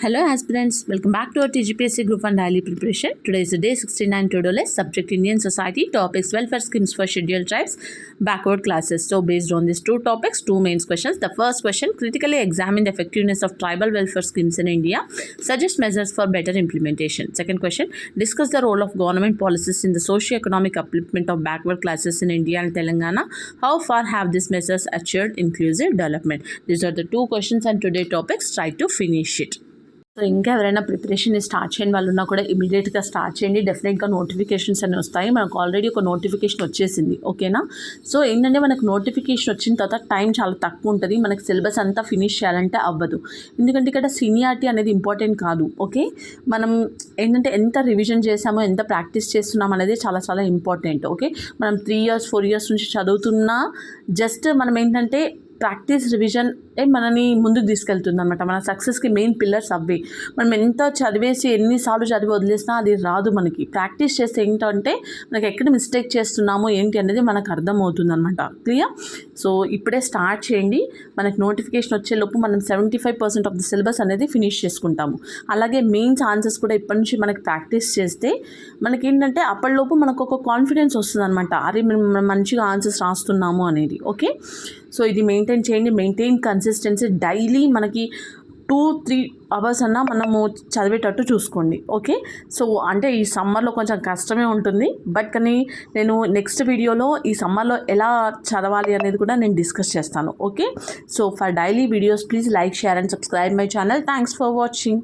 Hello aspirants, welcome back to our TGPSC Group 1 daily preparation. Today is the day 69 to-do list, subject Indian society, topics welfare schemes for scheduled tribes, backward classes. So based on these two topics, two main questions. The first question, critically examine the effectiveness of tribal welfare schemes in India, suggest measures for better implementation. Second question, discuss the role of government policies in the socio-economic upliftment of backward classes in India and Telangana. How far have these measures achieved inclusive development? These are the two questions and today's topics. Try to finish it. So ఇంకా ఎవరైనా preparation start చేయని వాళ్ళు ఉన్నా కూడా ఇమీడియట్గా start చేయండి. డెఫినెట్గా notifications అన్నీ వస్తాయి. మనకు ఆల్రెడీ ఒక నోటిఫికేషన్ వచ్చేసింది, ఓకేనా. సో ఏంటంటే మనకు నోటిఫికేషన్ వచ్చిన తర్వాత టైం చాలా తక్కువ ఉంటుంది. మనకి సిలబస్ అంతా ఫినిష్ చేయాలంటే అవ్వదు. ఎందుకంటే ఇక్కడ సీనియారిటీ అనేది ఇంపార్టెంట్ కాదు, ఓకే. మనం ఏంటంటే ఎంత రివిజన్ చేసామో, ఎంత ప్రాక్టీస్ చేస్తున్నాం అనేది చాలా చాలా ఇంపార్టెంట్, ఓకే. మనం 3 years 4 years నుంచి చదువుతున్నా జస్ట్ మనం ఏంటంటే ప్రాక్టీస్ రివిజన్ మనని ముందుకు తీసుకెళ్తుంది అనమాట. మన సక్సెస్కి మెయిన్ పిల్లర్స్ అవి. మనం ఎంత చదివేసి ఎన్నిసార్లు చదివి వదిలేసినా అది రాదు. మనకి ప్రాక్టీస్ చేస్తే ఏంటంటే మనకి ఎక్కడ మిస్టేక్ చేస్తున్నామో ఏంటి అనేది మనకు అర్థమవుతుంది అనమాట. క్లియర్. సో ఇప్పుడే స్టార్ట్ చేయండి. మనకి నోటిఫికేషన్ వచ్చేలోపు మనం 75% ఆఫ్ ద సిలబస్ అనేది ఫినిష్ చేసుకుంటాము. అలాగే మెయిన్స్ ఆన్సర్స్ కూడా ఇప్పటి నుంచి మనకి ప్రాక్టీస్ చేస్తే మనకి ఏంటంటే అప్పటిలోపు మనకు ఒక కాన్ఫిడెన్స్ వస్తుంది అనమాట. అరే మనం మంచిగా ఆన్సర్స్ రాస్తున్నాము అనేది, ఓకే. సో ఇది మెయింటైన్ చేయండి. Maintain consistency. డైలీ మనకి 2-3 hours అన్నా మనము చదివేటట్టు చూసుకోండి, ఓకే. సో అంటే ఈ సమ్మర్లో కొంచెం కష్టమే ఉంటుంది, బట్ కానీ నేను నెక్స్ట్ వీడియోలో ఈ సమ్మర్లో ఎలా చదవాలి అనేది కూడా నేను డిస్కస్ చేస్తాను, okay. So for daily videos please like, share and subscribe my channel. Thanks for watching.